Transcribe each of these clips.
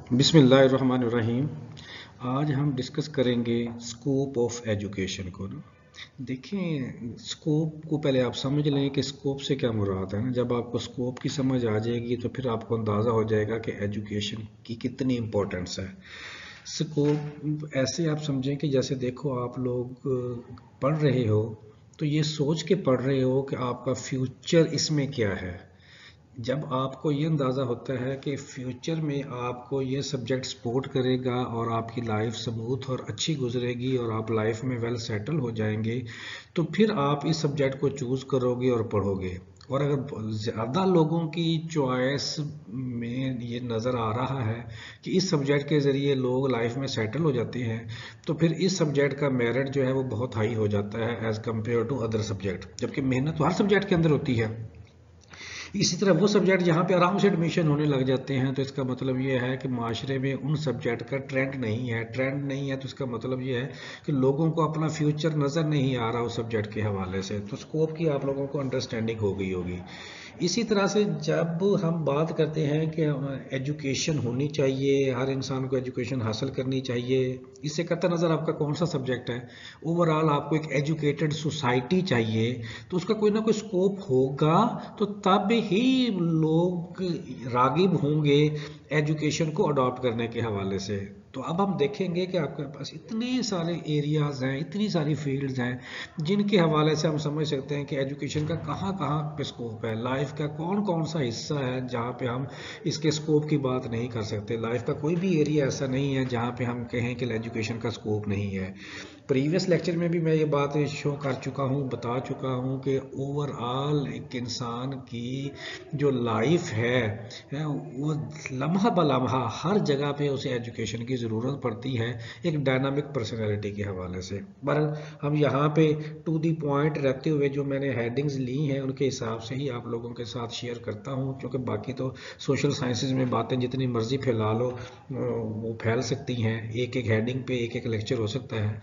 बिस्मिल्लाहिर्रहमानिर्रहीम। आज हम डिस्कस करेंगे स्कोप ऑफ एजुकेशन को ना। देखें, स्कोप को पहले आप समझ लें कि स्कोप से क्या मुराद है ना। जब आपको स्कोप की समझ आ जाएगी तो फिर आपको अंदाज़ा हो जाएगा कि एजुकेशन की कितनी इम्पोर्टेंस है। स्कोप ऐसे आप समझें कि जैसे देखो, आप लोग पढ़ रहे हो तो ये सोच के पढ़ रहे हो कि आपका फ्यूचर इसमें क्या है। जब आपको ये अंदाज़ा होता है कि फ्यूचर में आपको ये सब्जेक्ट सपोर्ट करेगा और आपकी लाइफ स्मूथ और अच्छी गुजरेगी और आप लाइफ में वेल सेटल हो जाएंगे, तो फिर आप इस सब्जेक्ट को चूज़ करोगे और पढ़ोगे। और अगर ज़्यादा लोगों की चॉइस में ये नज़र आ रहा है कि इस सब्जेक्ट के ज़रिए लोग लाइफ में सेटल हो जाते हैं, तो फिर इस सब्जेक्ट का मेरिट जो है वो बहुत हाई हो जाता है as compare to other subject. जबकि मेहनत तो हर सब्जेक्ट के अंदर होती है। इसी तरह वो सब्जेक्ट जहाँ पे आराम से एडमिशन होने लग जाते हैं, तो इसका मतलब ये है कि माशरे में उन सब्जेक्ट का ट्रेंड नहीं है। ट्रेंड नहीं है तो इसका मतलब ये है कि लोगों को अपना फ्यूचर नज़र नहीं आ रहा उस सब्जेक्ट के हवाले से। तो स्कोप की आप लोगों को अंडरस्टैंडिंग हो गई होगी। इसी तरह से जब हम बात करते हैं कि एजुकेशन होनी चाहिए, हर इंसान को एजुकेशन हासिल करनी चाहिए, इससे कतई नज़र आपका कौन सा सब्जेक्ट है, ओवरऑल आपको एक एजुकेटेड सोसाइटी चाहिए, तो उसका कोई ना कोई स्कोप होगा। तो तब ही लोग रागिब होंगे एजुकेशन को अडॉप्ट करने के हवाले से। तो अब हम देखेंगे कि आपके पास इतने सारे एरियाज़ हैं, इतनी सारी फील्ड्स हैं जिनके हवाले से हम समझ सकते हैं कि एजुकेशन का कहाँ कहाँ पे स्कोप है, लाइफ का कौन कौन सा हिस्सा है जहाँ पे हम इसके स्कोप की बात नहीं कर सकते। लाइफ का कोई भी एरिया ऐसा नहीं है जहाँ पे हम कहें कि एजुकेशन का स्कोप नहीं है। प्रीवियस लेक्चर में भी मैं ये बात शो कर चुका हूँ, बता चुका हूँ कि ओवरऑल एक इंसान की जो लाइफ है वो लम्हा ब लम्हा हर जगह पे उसे एजुकेशन की ज़रूरत पड़ती है, एक डायनामिक पर्सनैलिटी के हवाले से। पर हम यहाँ पे टू दी पॉइंट रहते हुए जो मैंने हेडिंग्स ली हैं उनके हिसाब से ही आप लोगों के साथ शेयर करता हूँ, क्योंकि बाकी तो सोशल साइंसेज में बातें जितनी मर्जी फैला लो वो फैल सकती हैं। एक एक हेडिंग पे एक एक लेक्चर हो सकता है,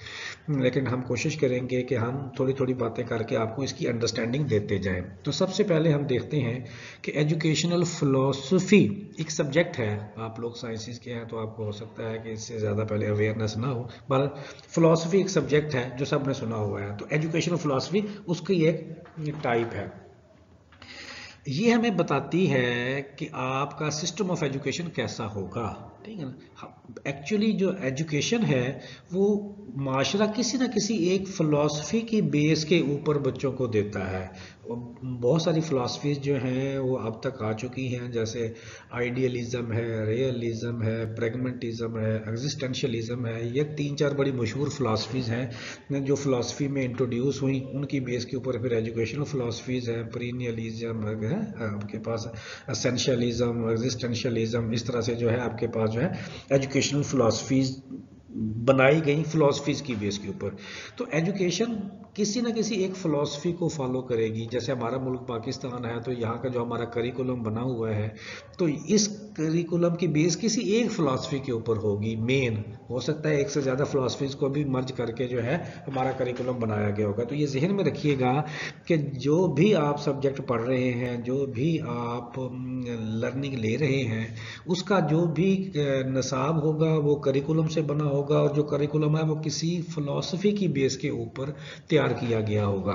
लेकिन हम कोशिश करेंगे कि हम थोड़ी थोड़ी बातें करके आपको इसकी अंडरस्टैंडिंग देते जाएं। तो सबसे पहले हम देखते हैं कि एजुकेशनल फ़िलॉसफ़ी एक सब्जेक्ट है। आप लोग साइंसेस के हैं तो आपको हो सकता है कि इससे ज़्यादा पहले अवेयरनेस ना हो, पर फ़िलॉसफ़ी एक सब्जेक्ट है जो सबने सुना हुआ है। तो एजुकेशनल फ़िलॉसफ़ी उसकी एक टाइप है। ये हमें बताती है कि आपका सिस्टम ऑफ एजुकेशन कैसा होगा, ठीक है ना। एक्चुअली जो एजुकेशन है वो माशरा किसी ना किसी एक फ़िलासफ़ी की बेस के ऊपर बच्चों को देता है। बहुत सारी फ़िलासफ़ीज़ जो हैं वो अब तक आ चुकी हैं, जैसे आइडियलिज़म है, रियलिज़म है, प्रैग्मेटिज़म है, एग्जिस्टेंशियलिज़म है। ये 3-4 बड़ी मशहूर फ़िलासफ़ीज़ हैं जो फ़िलासफ़ी में इंट्रोड्यूस हुई। उनकी बेस के ऊपर फिर एजुकेशनल फ़िलासफ़ीज़ हैं, पीरियलिज़म है आपके पास, एसेंशियलिज़म, एग्जिस्टेंशियलिज़म, इस तरह से जो है आपके पास जो है एजुकेशनल फ़िलासफ़ीज़ बनाई गई फ़िलासफ़ीज़ की बेस के ऊपर। तो एजुकेशन किसी ना किसी एक फ़िलासफ़ी को फॉलो करेगी। जैसे हमारा मुल्क पाकिस्तान है तो यहाँ का जो हमारा करिकुलम बना हुआ है, तो इस करिकुलम की बेस किसी एक फ़िलासफ़ी के ऊपर होगी। मेन हो सकता है एक से ज़्यादा फ़िलासफ़ीज़ को भी मर्ज करके जो है हमारा करिकुलम बनाया गया होगा। तो ये जहन में रखिएगा कि जो भी आप सब्जेक्ट पढ़ रहे हैं, जो भी आप लर्निंग ले रहे हैं, उसका जो भी निसाब होगा वो करिकुलम से बना होगा, और जो करिकुलम है वो किसी फ़िलासफ़ी की बेस के ऊपर तैयार किया गया होगा।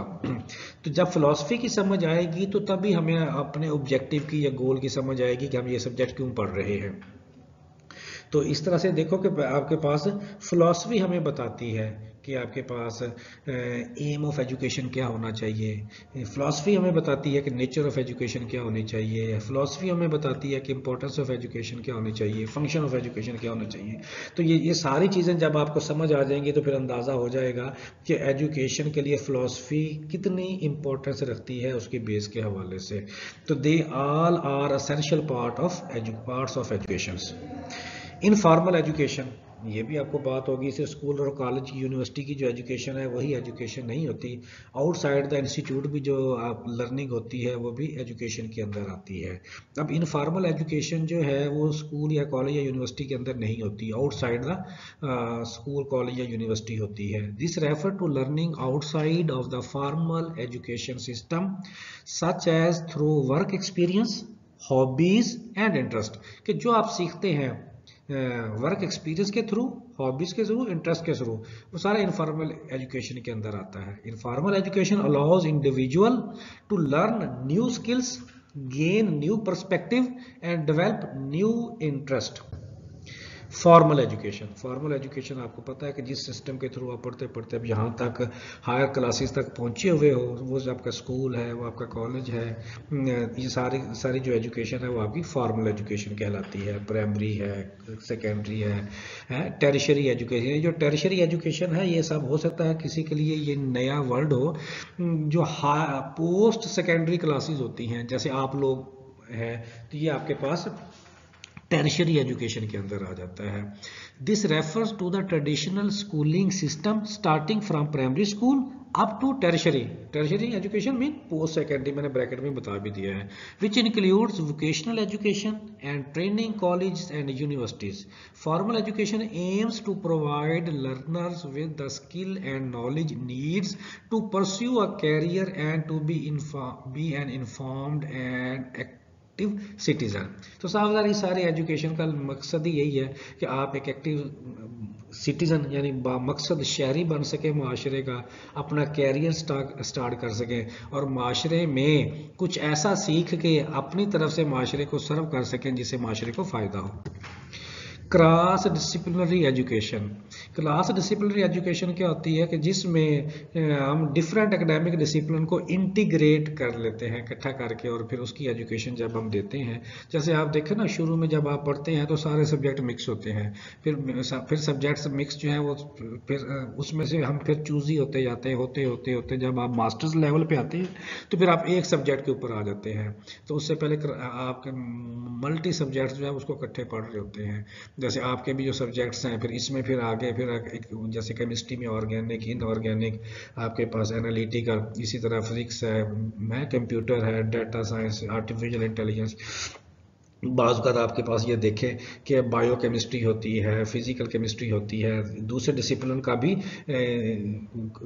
तो जब फ़िलासफ़ी की समझ आएगी तो तभी हमें अपने ऑब्जेक्टिव की या गोल की समझ आएगी कि हम ये सब्जेक्ट क्यों पढ़ रहे हैं। तो इस तरह से देखो कि आपके पास फ़िलासफ़ी हमें बताती है कि आपके पास एम ऑफ एजुकेशन क्या होना चाहिए। फ़िलासफ़ी हमें बताती है कि नेचर ऑफ एजुकेशन क्या होनी चाहिए। फ़िलासफ़ी हमें बताती है कि इंपॉर्टेंस ऑफ एजुकेशन क्या होनी चाहिए, फंक्शन ऑफ एजुकेशन क्या होना चाहिए। तो ये सारी चीज़ें जब आपको समझ आ जाएंगी तो फिर अंदाज़ा हो जाएगा कि एजुकेशन के लिए फ़िलासफ़ी कितनी इंपॉर्टेंस रखती है उसकी बेस के हवाले से। तो they all are essential parts of education. Informal education, ये भी आपको बात होगी, सिर्फ स्कूल और कॉलेज की यूनिवर्सिटी की जो एजुकेशन है वही एजुकेशन नहीं होती। आउटसाइड द इंस्टीट्यूट भी जो आप लर्निंग होती है वो भी एजुकेशन के अंदर आती है। अब इनफॉर्मल एजुकेशन जो है वो स्कूल या कॉलेज या यूनिवर्सिटी के अंदर नहीं होती, आउटसाइड द स्कूल कॉलेज या यूनिवर्सिटी होती है। This refer to learning outside of the formal education system such as through work experience, hobbies and interest. कि जो आप सीखते हैं वर्क एक्सपीरियंस के थ्रू, हॉबीज के थ्रू, इंटरेस्ट के थ्रू, वो सारा इनफॉर्मल एजुकेशन के अंदर आता है। Informal education allows individual to learn new skills, gain new perspective and develop new interest. Formal education आपको पता है कि जिस सिस्टम के थ्रू आप पढ़ते पढ़ते अब यहाँ तक हायर क्लासेस तक पहुँचे हुए हो, वो जो आपका स्कूल है, वो आपका कॉलेज है, ये सारी सारी जो एजुकेशन है वो आपकी फॉर्मल एजुकेशन कहलाती है। प्राइमरी है, सेकेंडरी है, टेरिशरी एजुकेशन। जो टेरिशरी एजुकेशन है ये सब हो सकता है किसी के लिए ये नया वर्ड हो, जो पोस्ट सेकेंडरी क्लासेस होती हैं, जैसे आप लोग हैं, तो ये आपके पास टर्शियरी एजुकेशन के अंदर आ जाता है। This refers to the traditional schooling system starting from primary school up to tertiary. Tertiary education mean post secondary, मैंने ब्रैकेट में बता भी दिया है, which includes vocational education and training college and universities. Formal education aims to provide learners with the skill and knowledge needs to pursue a career and to be an informed and citizen. तो साहब सारे education का मकसद ही यही है कि आप एक एक्टिव सिटीजन यानी मकसद शहरी बन सके माशरे का, अपना कैरियर स्टार्ट कर सकें और माशरे में कुछ ऐसा सीख के अपनी तरफ से माशरे को सर्व कर सकें जिससे माशरे को फ़ायदा हो। Cross disciplinary education. Class disciplinary education क्या होती है कि जिसमें हम डिफरेंट एकेडमिक डिसिप्लिन को इंटीग्रेट कर लेते हैं इकट्ठा करके, और फिर उसकी एजुकेशन जब हम देते हैं, जैसे आप देखें ना शुरू में जब आप पढ़ते हैं तो सारे सब्जेक्ट मिक्स होते हैं, फिर सब्जेक्ट्स मिक्स जो है वो फिर उसमें से हम फिर चूज ही होते जाते हैं, होते होते होते जब आप मास्टर्स लेवल पे आते हैं तो फिर आप एक सब्जेक्ट के ऊपर आ जाते हैं। तो उससे पहले आपके मल्टी सब्जेक्ट्स जो है उसको इकट्ठे पढ़ रहे होते हैं। जैसे आपके भी जो सब्जेक्ट्स हैं फिर इसमें फिर आगे फिर जैसे केमिस्ट्री में ऑर्गेनिक, इनऑर्गेनिक, आपके पास एनालिटिकल, इसी तरह फिजिक्स है, मैं कंप्यूटर है, डाटा साइंस, आर्टिफिशियल इंटेलिजेंस। बाज़ का आपके पास ये देखें कि बायो केमिस्ट्री होती है, फिजिकल केमिस्ट्री होती है, दूसरे डिसिप्लिन का भी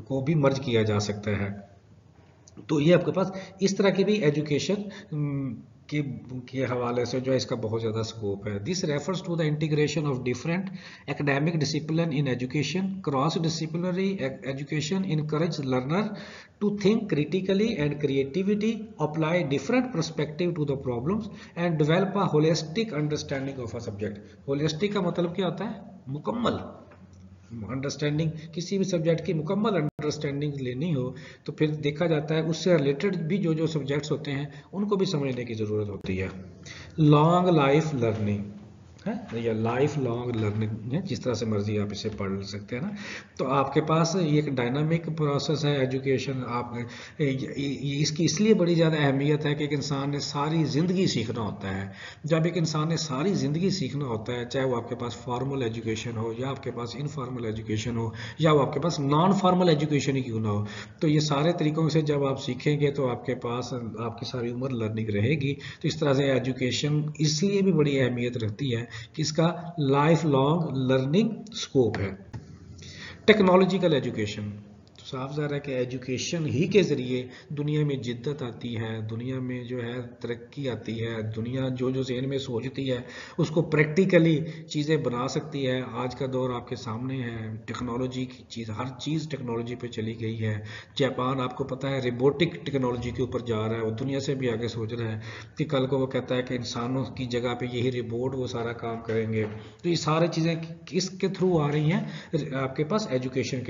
को भी मर्ज किया जा सकता है। तो ये आपके पास इस तरह की भी एजुकेशन के हवाले से जो है इसका बहुत ज़्यादा स्कोप है। This refers to the integration of different academic discipline in education. Cross disciplinary education encourage learner to think critically and creativity, apply different perspective to the problems and develop a holistic understanding of a subject. Holistic का मतलब क्या होता है? मुकम्मल understanding. किसी भी subject की मुकम्मल अंडरस्टैंडिंग लेनी हो तो फिर देखा जाता है उससे रिलेटेड भी जो जो सब्जेक्ट्स होते हैं उनको भी समझने की ज़रूरत होती है। लॉन्ग लाइफ लर्निंग है या लाइफ लॉन्ग लर्निंग है, जिस तरह से मर्जी आप इसे पढ़ सकते हैं ना। तो आपके पास ये एक डायनामिक प्रोसेस है एजुकेशन। आप इसकी इसलिए बड़ी ज़्यादा अहमियत है कि एक इंसान ने सारी ज़िंदगी सीखना होता है। जब एक इंसान ने सारी ज़िंदगी सीखना होता है, चाहे वो आपके पास फॉर्मल एजुकेशन हो या आपके पास इनफॉर्मल एजुकेशन हो या वो आपके पास नॉन फॉर्मल एजुकेशन ही क्यों ना हो, तो ये सारे तरीकों से जब आप सीखेंगे तो आपके पास आपकी सारी उम्र लर्निंग रहेगी। तो इस तरह से एजुकेशन इसलिए भी बड़ी अहमियत रखती है कि इसका लाइफ लॉन्ग लर्निंग स्कोप है। टेक्नोलॉजिकल एजुकेशन, तो साफ ज़ाहिर है कि एजुकेशन ही के ज़रिए दुनिया में जिद्दत आती है, दुनिया में जो है तरक्की आती है, दुनिया जो जो ज़हन में सोचती है उसको प्रैक्टिकली चीज़ें बना सकती है। आज का दौर आपके सामने है, टेक्नोलॉजी की चीज़, हर चीज़ टेक्नोलॉजी पे चली गई है। जापान आपको पता है रोबोटिक टेक्नोलॉजी के ऊपर जा रहा है, वो दुनिया से भी आगे सोच रहा है कि कल को वो कहता है कि इंसानों की जगह पे यही रोबोट वो सारा काम करेंगे। तो ये सारी चीज़ें किसके थ्रू आ रही हैं? आपके पास एजुकेशन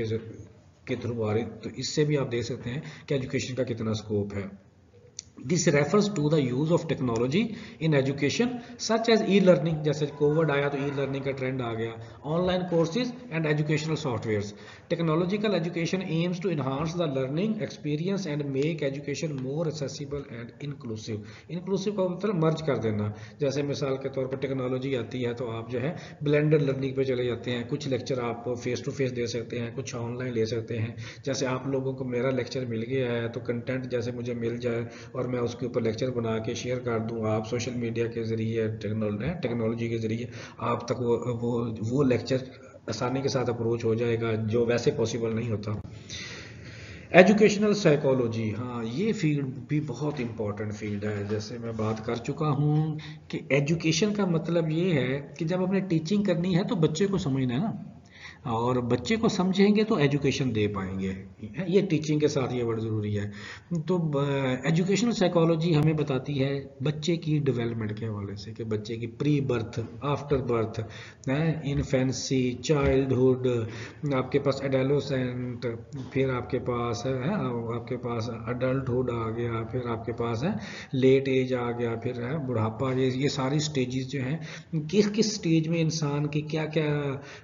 के थ्रू आ रही। तो इससे भी आप देख सकते हैं कि एजुकेशन का कितना स्कोप है। This refers to the use of technology in education such as e learning. जैसे कोविड आया तो ई लर्निंग का ट्रेंड आ गया, online courses and educational softwares. Technological education aims to enhance the learning experience and make education more accessible and inclusive. Inclusive का मतलब मर्ज कर देना। जैसे मिसाल के तौर पर टेक्नोलॉजी आती है तो आप जो है ब्लेंडर लर्निंग पे चले जाते हैं, कुछ लेक्चर आप फेस टू फेस दे सकते हैं, कुछ ऑनलाइन ले सकते हैं। जैसे आप लोगों को मेरा लेक्चर मिल गया है तो कंटेंट जैसे मुझे मिल जाए और मैं उसके ऊपर लेक्चर बना के शेयर कर दूं, आप सोशल मीडिया के ज़रिए, टेक्नोलॉजी के ज़रिए आप तक वो लेक्चर आसानी के साथ अप्रोच हो जाएगा, जो वैसे पॉसिबल नहीं होता। एजुकेशनल साइकोलॉजी, हाँ ये फील्ड भी बहुत इंपॉर्टेंट फील्ड है। जैसे मैं बात कर चुका हूँ कि एजुकेशन का मतलब ये है कि जब हमने टीचिंग करनी है तो बच्चे को समझना है ना, और बच्चे को समझेंगे तो एजुकेशन दे पाएंगे। ये टीचिंग के साथ ये बड़ा ज़रूरी है। तो एजुकेशनल साइकोलॉजी हमें बताती है बच्चे की डेवलपमेंट के हवाले से कि बच्चे की pre birth, after birth, infancy, childhood, आपके पास एडोलेसेंट, फिर आपके पास है आपके पास अडल्टहुड आ गया, फिर आपके पास है लेट एज आ गया, फिर है बुढ़ापा। ये सारी स्टेजेस जो हैं, किस किस स्टेज में इंसान की क्या क्या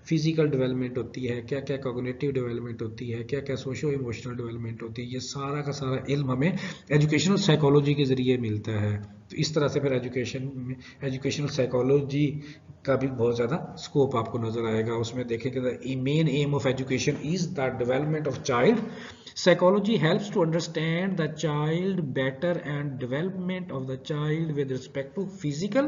फिजिकल डेवलपमेंट होती है, क्या क्या कॉग्निटिव डेवलपमेंट होती है, क्या क्या सोशो इमोशनल डेवलपमेंट होती है, ये सारा का सारा इल्म हमें एजुकेशनल साइकोलॉजी के ज़रिए मिलता है। तो इस तरह से फिर एजुकेशनल साइकोलॉजी का भी बहुत ज़्यादा स्कोप आपको नज़र आएगा। उसमें देखेंगे the main M of education is the development of child. Psychology helps to understand the child better and development of the child with respect to physical,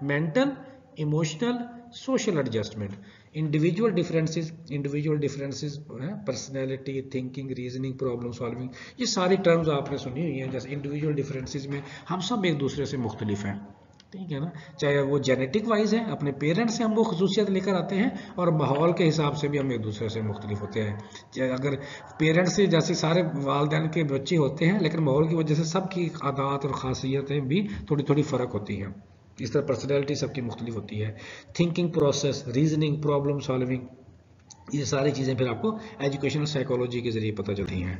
mental, emotional, social adjustment. Individual differences, personality, thinking, reasoning, problem solving, ये सारी terms आपने सुनी हुई हैं। जैसे individual differences में हम सब एक दूसरे से मुख्तलिफ हैं, ठीक है ना। चाहे वो जेनेटिक वाइज है, अपने पेरेंट्स से हम वो खसूसियत लेकर आते हैं, और माहौल के हिसाब से भी हम एक दूसरे से मुख्तलिफ होते हैं। चाहे अगर पेरेंट्स से जैसे सारे वालदैन के बच्चे होते हैं, लेकिन माहौल की वजह से सबकी आदत और ख़ासियतें भी थोड़ी थोड़ी फ़र्क होती हैं। इस तरह पर्सनैलिटी सबकी मुख्तलिफ होती है। Thinking process, reasoning, problem solving, ये सारी चीज़ें फिर आपको एजुकेशनल साइकोलॉजी के ज़रिए पता चलती हैं।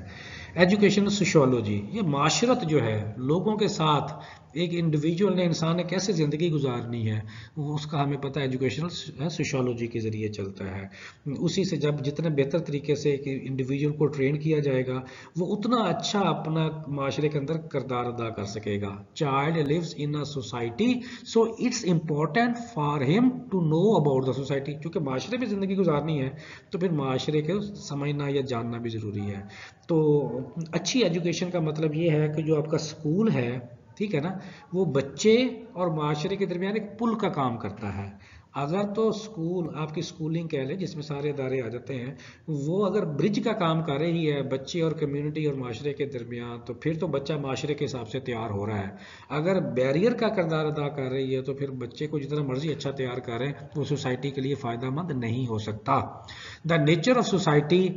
एजुकेशनल सोशियोलॉजी, ये माशरत जो है, लोगों के साथ एक इंडिविजुअल ने, इंसान ने कैसे ज़िंदगी गुजारनी है, वो उसका हमें पता है एजुकेशनल सोशियोलॉजी के ज़रिए चलता है। उसी से जब जितने बेहतर तरीके से एक इंडिविजुअल को ट्रेन किया जाएगा, वो उतना अच्छा अपना माशरे के अंदर किरदार अदा कर सकेगा। Child lives in a society, so it's important for him to know about the society. क्योंकि माशरे में ज़िंदगी गुजारनी है तो फिर माशरे को समझना या जानना भी ज़रूरी है। तो अच्छी एजुकेशन का मतलब ये है कि जो आपका स्कूल है, ठीक है ना, वो बच्चे और माशरे के दरमियान एक पुल का काम करता है। अगर तो स्कूल, आपकी स्कूलिंग कह लें जिसमें सारे इदारे आ जाते हैं, वो अगर ब्रिज का काम कर रही है बच्चे और कम्युनिटी और माशरे के दरमियान, तो फिर तो बच्चा माशरे के हिसाब से तैयार हो रहा है। अगर बैरियर का किरदार अदा कर रही है, तो फिर बच्चे को जितना मर्जी अच्छा तैयार करें, वो सोसाइटी के लिए फ़ायदेमंद नहीं हो सकता। The nature of society,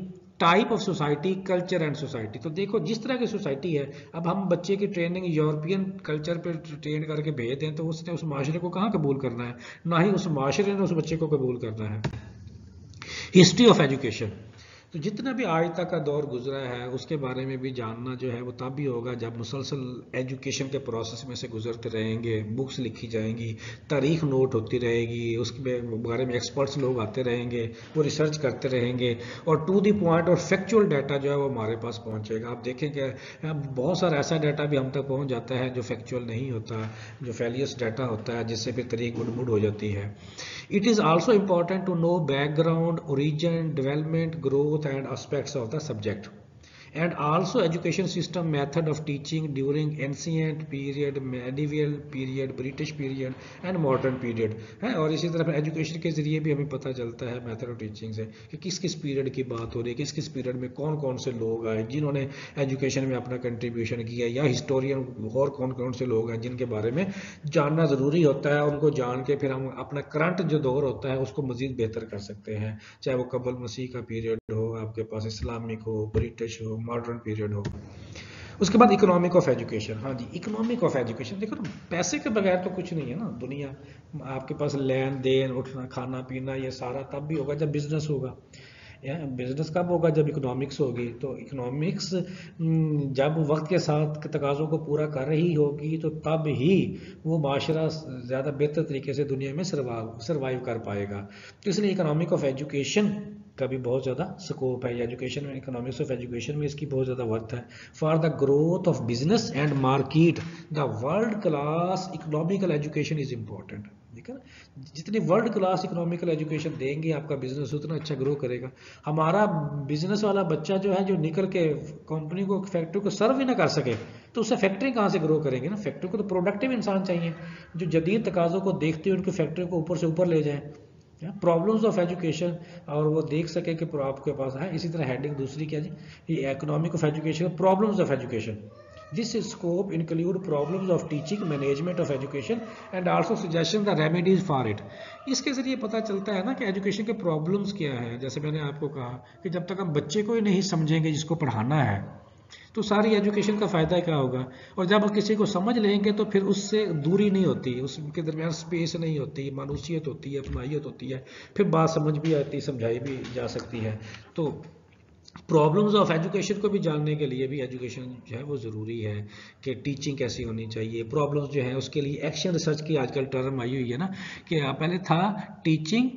type of society, culture and society. तो देखो जिस तरह की सोसाइटी है, अब हम बच्चे की ट्रेनिंग यूरोपियन कल्चर पे ट्रेन करके भेज दें तो उसने उस माशरे को कहाँ कबूल करना है, ना ही उस माशरे ने उस बच्चे को कबूल करना है। हिस्ट्री ऑफ एजुकेशन, तो जितना भी आज तक का दौर गुजरा है उसके बारे में भी जानना जो है वो तब भी होगा जब मुसलसल एजुकेशन के प्रोसेस में से गुजरते रहेंगे, बुक्स लिखी जाएंगी, तारीख नोट होती रहेगी, उसके बारे में एक्सपर्ट्स लोग आते रहेंगे, वो रिसर्च करते रहेंगे, और टू दी पॉइंट और फैक्चुअल डाटा जो है वो हमारे पास पहुंचेगा। आप देखेंगे बहुत सारा ऐसा डाटा भी हम तक पहुंच जाता है जो फैक्चुअल नहीं होता, जो फेलियस डाटा होता है, जिससे फिर तारीख गुडमुड हो जाती है। It is also important to know background, origin, development, growth and aspects of the subject. And also education system method of teaching during ancient period, medieval period, British period and modern period है। और इसी तरह education के जरिए भी हमें पता चलता है मेथड ऑफ टीचिंग से कि किस किस पीरियड की बात हो रही है, किस किस पीरियड में कौन कौन से लोग आए जिन्होंने एजुकेशन में अपना कंट्रीब्यूशन किया, या हिस्टोरियन और कौन कौन से लोग हैं जिनके बारे में जानना ज़रूरी होता है। उनको जान के फिर हम अपना करंट जो दौर होता है उसको मज़ीद बेहतर कर सकते हैं, चाहे वो कबल मसीह का पीरियड हो, आपके पास इस्लामिक हो, ब्रिटिश हो, मॉडर्न पीरियड हो। उसके बाद इकोनॉमिक ऑफ एजुकेशन, हाँ जी, इकोनॉमिक ऑफ एजुकेशन, देखो ना, पैसे के बगैर तो कुछ नहीं है ना दुनिया। आपके पास लेन देन, उठना, खाना पीना, ये सारा तब भी होगा जब बिजनेस होगा। बिजनेस कब होगा, जब इकोनॉमिक्स होगी। तो इकोनॉमिक्स जब वक्त के साथ के तकाज़ों को पूरा कर रही होगी, तो तब ही वो माशरा ज़्यादा बेहतर तरीके से दुनिया में सर्वाइव कर पाएगा। तो इसलिए इकोनॉमिक ऑफ एजुकेशन का भी बहुत ज़्यादा स्कोप है। एजुकेशन में, इकोनॉमिक्स ऑफ एजुकेशन में इसकी बहुत ज़्यादा वर्थ है। For the growth of business and market, the world class economical education is important. ठीक है ना, जितनी वर्ल्ड क्लास इकोनॉमिकल एजुकेशन देंगे आपका बिजनेस उतना अच्छा ग्रो करेगा। हमारा बिजनेस वाला बच्चा जो है, जो निकल के कंपनी को, फैक्ट्री को सर्व ही ना कर सके, तो उससे फैक्ट्री कहाँ से ग्रो करेंगे ना। फैक्ट्री को तो प्रोडक्टिव इंसान चाहिए जो जदीद तकाज़ों को देखते हुए उनकी फैक्ट्री को ऊपर से ऊपर ले जाए, प्रॉब्लम्स ऑफ एजुकेशन, और वो देख सके कि आपके पास है। इसी तरह हेडिंग दूसरी क्या जी, ये economic of education, problems of education. This scope include problems of teaching, management of education and also suggestion the remedies for it. इसके जरिए पता चलता है ना कि एजुकेशन के प्रॉब्लम्स क्या है। जैसे मैंने आपको कहा कि जब तक हम बच्चे को ही नहीं समझेंगे जिसको पढ़ाना है, तो सारी एजुकेशन का फ़ायदा क्या होगा। और जब हम किसी को समझ लेंगे तो फिर उससे दूरी नहीं होती, उसके दरमियान स्पेस नहीं होती, मानूसियत होती है, अपनाइयत होती है, फिर बात समझ भी आती, समझाई भी जा सकती है। तो प्रॉब्लम्स ऑफ एजुकेशन को भी जानने के लिए भी एजुकेशन जो है वो ज़रूरी है कि टीचिंग कैसी होनी चाहिए। प्रॉब्लम्स जो है उसके लिए एक्शन रिसर्च की आजकल टर्म आई हुई है ना, कि पहले था टीचिंग,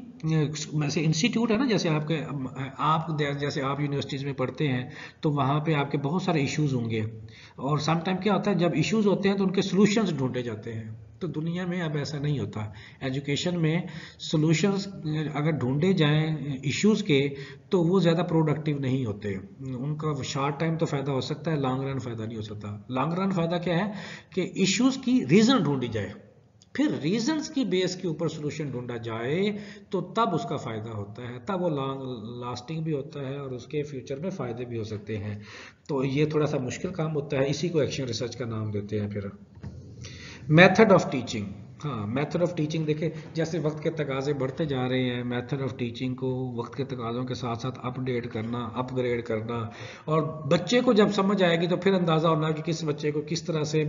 वैसे इंस्टीट्यूट है ना, जैसे आप जैसे आप यूनिवर्सिटीज़ में पढ़ते हैं तो वहाँ पे आपके बहुत सारे इश्यूज होंगे, और सम टाइम क्या होता है जब इश्यूज होते हैं तो उनके सॉल्यूशंस ढूंढे जाते हैं। तो दुनिया में अब ऐसा नहीं होता। एजुकेशन में सॉल्यूशंस अगर ढूंढे जाएं इश्यूज के, तो वो ज़्यादा प्रोडक्टिव नहीं होते। उनका शॉर्ट टाइम तो फ़ायदा हो सकता है, लॉन्ग रन फ़ायदा नहीं हो सकता। लॉन्ग रन फ़ायदा क्या है कि इश्यूज की रीज़न ढूंढी जाए, फिर रीजंस की बेस के ऊपर सोल्यूशन ढूंढा जाए, तो तब उसका फ़ायदा होता है, तब वो लॉन्ग लास्टिंग भी होता है और उसके फ्यूचर में फ़ायदे भी हो सकते हैं। तो ये थोड़ा सा मुश्किल काम होता है, इसी को एक्शन रिसर्च का नाम देते हैं। फिर मेथड ऑफ टीचिंग, हाँ मेथड ऑफ टीचिंग देखें, जैसे वक्त के तकाजे बढ़ते जा रहे हैं, मेथड ऑफ टीचिंग को वक्त के तकाज़ों के साथ साथ अपडेट करना, अपग्रेड करना। और बच्चे को जब समझ आएगी तो फिर अंदाज़ा होना कि किस बच्चे को किस तरह से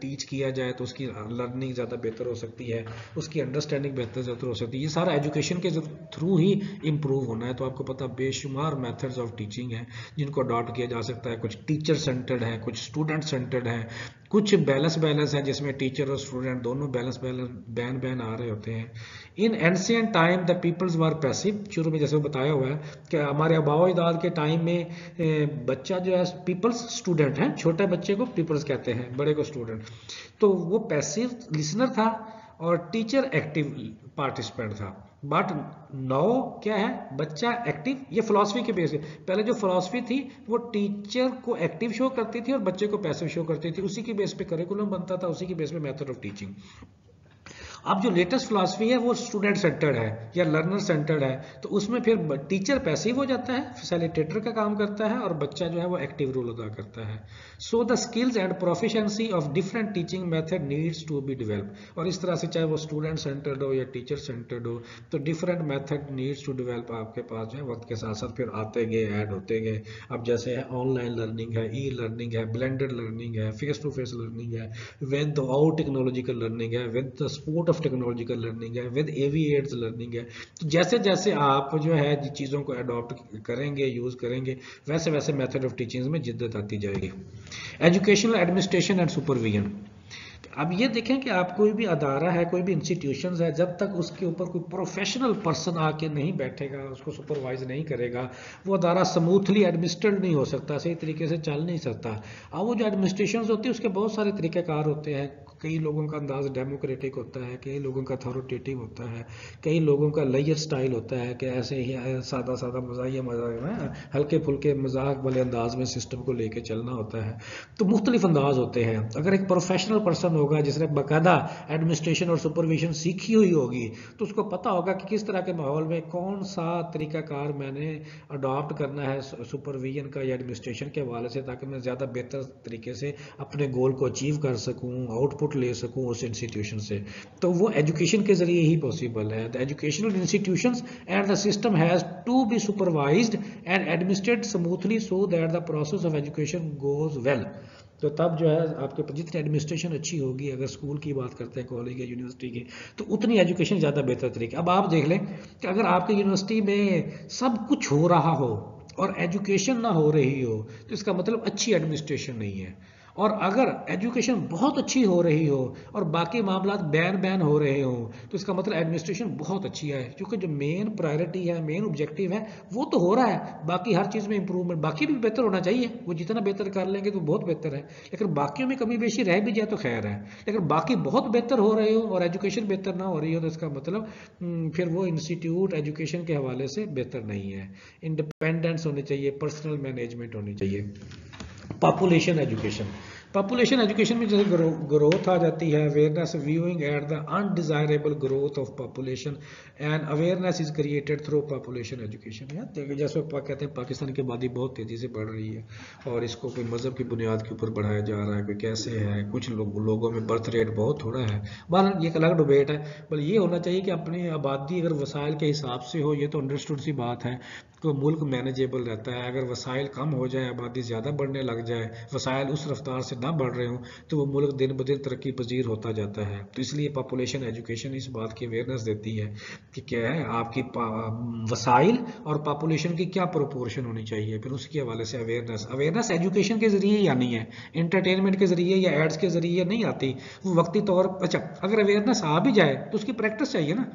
टीच किया जाए तो उसकी लर्निंग ज़्यादा बेहतर हो सकती है, उसकी अंडरस्टैंडिंग बेहतर हो सकती है। ये सारा एजुकेशन के थ्रू ही इम्प्रूव होना है। तो आपको पता बेशुमार मेथड्स ऑफ टीचिंग हैं जिनको अडॉप्ट किया जा सकता है। कुछ टीचर सेंटर्ड है, कुछ स्टूडेंट सेंटर्ड है, कुछ बैलेंस है जिसमें टीचर और स्टूडेंट दोनों बैन आ रहे होते हैं। In ancient time the peoples were passive, शुरू में जैसे वो बताया हुआ है कि हमारे आबाओ अजदाद के टाइम में बच्चा जो है पीपल्स स्टूडेंट है, छोटे बच्चे को पीपल्स कहते हैं, बड़े को स्टूडेंट। तो वो पैसिव लिसनर था और टीचर एक्टिव पार्टिसिपेंट था। बट नाउ क्या है, बच्चा एक्टिव, ये फिलॉसफी के बेस पे। पहले जो फिलॉसफी थी वो टीचर को एक्टिव शो करती थी और बच्चे को पैसिव शो करती थी, उसी के बेस पे करिकुलम बनता था, उसी के बेस पे मेथड ऑफ टीचिंग। अब जो लेटेस्ट फिलॉसफी है वो स्टूडेंट सेंटर्ड है या लर्नर सेंटर्ड है, तो उसमें फिर टीचर पैसिव हो जाता है, फैसिलिटेटर का काम करता है, और बच्चा जो है वो एक्टिव रोल अदा करता है। So the skills and proficiency of different teaching method needs to be develop. और इस तरह से चाहे वो स्टूडेंट सेंटर्ड हो या टीचर सेंटर्ड हो, तो different method needs to develop आपके पास जो है वक्त के साथ साथ फिर आते गए, ऐड होते गए। अब जैसे है ऑनलाइन लर्निंग है, ई लर्निंग है, ब्लेंडेड लर्निंग है, फेस टू फेस लर्निंग है, विद आउट टेक्नोलॉजिकल लर्निंग है, with the support of technological learning है, विद एवी एड्स लर्निंग है। तो जैसे जैसे आप जो है चीज़ों को अडॉप्ट करेंगे, यूज़ करेंगे, वैसे वैसे मेथड ऑफ टीचिंग में जिद्दत आती जाएगी। Educational administration and supervision. अब ये देखें कि आप कोई भी अदारा है, कोई भी इंस्टीट्यूशन है, जब तक उसके ऊपर कोई प्रोफेशनल पर्सन आके नहीं बैठेगा, उसको सुपरवाइज नहीं करेगा, वो अदारा स्मूथली एडमिनिस्ट्रेट नहीं हो सकता, सही तरीके से चल नहीं सकता। अब वो जो एडमिनिस्ट्रेशन होती है उसके बहुत सारे तरीक़ेकार होते हैं। कई लोगों का अंदाज डेमोक्रेटिक होता है, कई लोगों का अथॉरिटेटिव होता है, कई लोगों का लेयर स्टाइल होता है कि ऐसे ही सादा सादा मज़ाहिया मजाक, हल्के फुल्के मजाक वाले अंदाज में सिस्टम को लेके चलना होता है। तो मुख्तलिफ अंदाज होते हैं। अगर एक प्रोफेशनल पर्सन होगा जिसने बाकायदा एडमिनिस्ट्रेशन और सुपरविजन सीखी हुई होगी, तो उसको पता होगा कि किस तरह के माहौल में कौन सा तरीकाकार मैंने अडॉप्ट करना है सुपरविजन का या एडमिनिस्ट्रेशन के हवाले से, ताकि मैं ज़्यादा बेहतर तरीके से अपने गोल को अचीव कर सकूँ, आउटपुट ले सकूँ उस इंस्टीट्यूशन से। तो वो एजुकेशन के ज़रिए ही पॉसिबल है। The educational institutions and the system has to be supervised and administrated smoothly so that the process of education goes well. तो तब जो है आपके जितनी एडमिनिस्ट्रेशन अच्छी होगी, अगर स्कूल की बात करते हैं, कॉलेज या यूनिवर्सिटी की, तो उतनी एजुकेशन ज़्यादा बेहतर तरीके। अब आप देख लें कि अगर आपकी यूनिवर्सिटी में सब कुछ हो रहा हो और एजुकेशन ना हो रही हो, तो इसका मतलब अच्छी एडमिनिस्ट्रेशन नहीं है। और अगर एजुकेशन बहुत अच्छी हो रही हो और बाकी मामला बैन हो रहे हो, तो इसका मतलब एडमिनिस्ट्रेशन बहुत अच्छी है, क्योंकि जो मेन प्रायोरिटी है, मेन ऑब्जेक्टिव है, वो तो हो रहा है। बाकी हर चीज़ में इंप्रूवमेंट, बाकी भी बेहतर होना चाहिए, वो जितना बेहतर कर लेंगे तो बहुत बेहतर है। लेकिन बाकियों में कमी बेशी रह भी जाए तो खैर है, लेकिन बाकी बहुत बेहतर हो रहे हो और एजुकेशन बेहतर ना हो रही हो, तो इसका मतलब फिर वो इंस्टीट्यूट एजुकेशन के हवाले से बेहतर नहीं है। इंडिपेंडेंस होनी चाहिए, पर्सनल मैनेजमेंट होनी चाहिए। पॉपुलेशन एजुकेशन, पॉपुलेशन एजुकेशन में जैसे ग्रोथ आ जाती है, awareness viewing at the undesirable growth of population and awareness is created through population education. है जैसे कहते हैं पाकिस्तान की आबादी बहुत तेज़ी से बढ़ रही है और इसको कोई मज़हब की बुनियाद के ऊपर बढ़ाया जा रहा है, कोई कैसे है, कुछ लोगों में बर्थ रेट बहुत थोड़ा है। बहरहाल ये एक अलग डिबेट है, बल ये होना चाहिए कि अपनी आबादी अगर वसाइल के हिसाब से हो, ये तो अंडरस्टूड सी बात है, तो मुल्क मैनेजेबल रहता है। अगर वसाइल कम हो जाए, आबादी ज़्यादा बढ़ने लग जाए, वसाइल उस रफ्तार से ना बढ़ रहे हों, तो वो मुल्क दिन ब दिन तरक्की पजीर होता जाता है। तो इसलिए पॉपुलेशन एजुकेशन इस बात की अवेयरनेस देती है कि क्या है आपकी वसाइल और पॉपुलेशन की क्या प्रोपोर्शन होनी चाहिए, फिर उसके हवाले से अवेयरनेस एजुकेशन के ज़रिए ही आनी है, इंटरटेनमेंट के ज़रिए या एड्स के ज़रिए नहीं आती। वो वक्ती तौर अच्छा अगर अवेयरनेस आ भी जाए तो उसकी प्रैक्टिस चाहिए ना।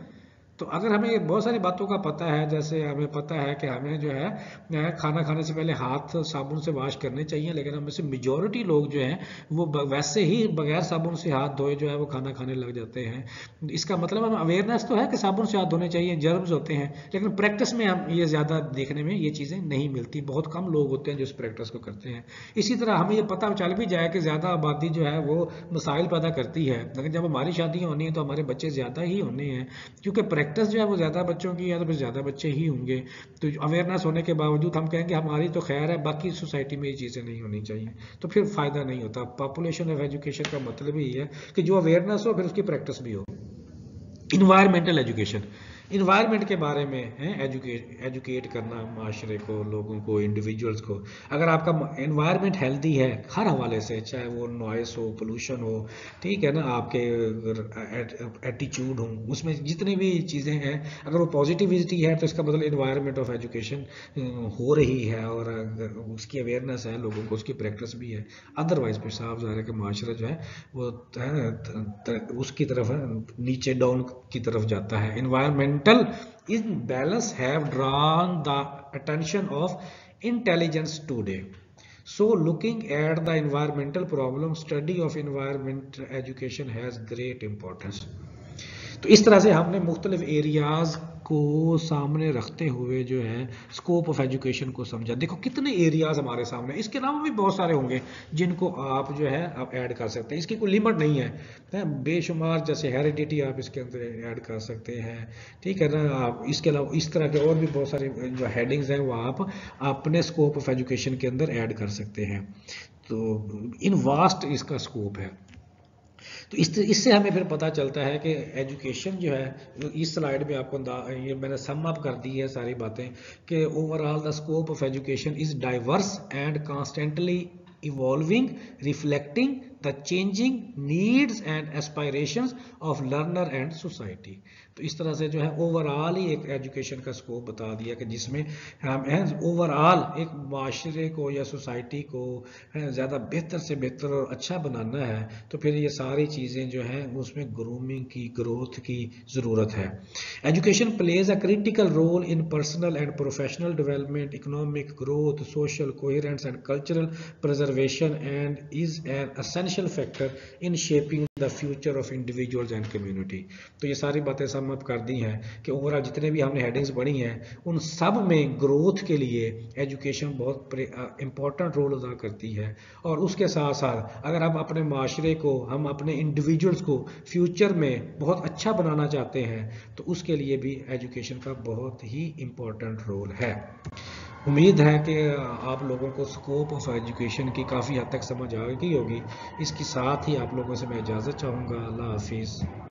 तो अगर हमें बहुत सारी बातों का पता है, जैसे हमें पता है कि हमें जो है खाना खाने से पहले हाथ साबुन से वॉश करने चाहिए, लेकिन हम में से मेजॉरिटी लोग जो हैं वो वैसे ही बगैर साबुन से हाथ धोए जो है वो खाना खाने लग जाते हैं। इसका मतलब हमें अवेयरनेस तो है कि साबुन से हाथ धोने चाहिए, जर्म्स होते हैं, लेकिन प्रैक्टिस में हम ये ज़्यादा देखने में ये चीज़ें नहीं मिलती। बहुत कम लोग होते हैं जो इस प्रैक्टिस को करते हैं। इसी तरह हमें ये पता चल भी जाए कि ज़्यादा आबादी जो है वो मसाइल पैदा करती है, लेकिन जब हमारी शादियाँ होनी है तो हमारे बच्चे ज़्यादा ही होने हैं, क्योंकि प्रैक्टिस जो है वो ज़्यादा बच्चों की है तो फिर ज़्यादा बच्चे ही होंगे। तो अवेयरनेस होने के बावजूद हम कहेंगे हमारी तो खैर है, बाकी सोसाइटी में ये चीज़ें नहीं होनी चाहिए, तो फिर फ़ायदा नहीं होता। पॉपुलेशन ऑफ एजुकेशन का मतलब ही है कि जो अवेयरनेस हो फिर उसकी प्रैक्टिस भी हो। इन्वायरमेंटल एजुकेशन, इन्वायरमेंट के बारे में है एजुकेट करना माशरे को, लोगों को, इंडिविजुअल्स को। अगर आपका इन्वायरमेंट हेल्दी है हर हवाले से, चाहे वो नॉइस हो, पोल्यूशन हो, ठीक है ना, आपके एटीट्यूड हो, उसमें जितनी भी चीज़ें हैं अगर वो पॉजिटिविटी है तो इसका मतलब इन्वायरमेंट ऑफ एजुकेशन हो रही है और उसकी अवेयरनेस है लोगों को, उसकी प्रैक्टिस भी है। अदरवाइज फिर साफ ज़ाहिर है कि माशरा जो है वो उसकी तरफ नीचे डाउन की तरफ जाता है। Environmental imbalance have drawn the attention of intelligence today. So looking at the environmental problem, study of environment education has great importance. तो इस तरह से हमने मुख्तलिफ एरियाज़ को सामने रखते हुए जो है स्कोप ऑफ एजुकेशन को समझा। देखो कितने एरियाज़ हमारे सामने, इसके अलावा भी बहुत सारे होंगे जिनको आप जो है आप ऐड कर सकते हैं, इसकी कोई लिमिट नहीं है, बेशुमार। जैसे हेरिडिटी आप इसके अंदर ऐड कर सकते हैं, ठीक है ना। आप इसके अलावा इस तरह के और भी बहुत सारे जो हेडिंग्स हैं वो आप अपने स्कोप ऑफ एजुकेशन के अंदर ऐड कर सकते हैं। तो इन वास्ट इसका स्कोप है। तो इससे हमें फिर पता चलता है कि एजुकेशन जो है, इस स्लाइड में आपको ये मैंने सम अप कर दी है सारी बातें, कि overall the scope of education is diverse and constantly evolving, reflecting the changing needs and aspirations of learner and society. तो इस तरह से जो है ओवरऑल ही एक एजुकेशन का स्कोप बता दिया कि जिसमें हम ओवरऑल एक माशरे को या सोसाइटी को ज़्यादा बेहतर से बेहतर और अच्छा बनाना है, तो फिर ये सारी चीज़ें जो हैं उसमें ग्रूमिंग की, ग्रोथ की ज़रूरत है। Education plays a critical role in personal and professional development, economic growth, social coherence and cultural preservation and is an essential factor in shaping the future of individuals and community। तो ये सारी बातें sum up कर दी हैं कि overall जितने भी हमने हेडिंग्स पढ़ी हैं उन सब में ग्रोथ के लिए एजुकेशन बहुत इंपॉर्टेंट रोल अदा करती है। और उसके साथ साथ अगर हम अपने माशरे को, हम अपने इंडिविजुअल्स को फ्यूचर में बहुत अच्छा बनाना चाहते हैं तो उसके लिए भी एजुकेशन का बहुत ही इम्पोर्टेंट रोल है। उम्मीद है कि आप लोगों को स्कोप ऑफ एजुकेशन की काफ़ी हद तक समझ आ गई होगी। इसके साथ ही आप लोगों से मैं इजाज़त चाहूँगा। अल्लाह हाफिज़।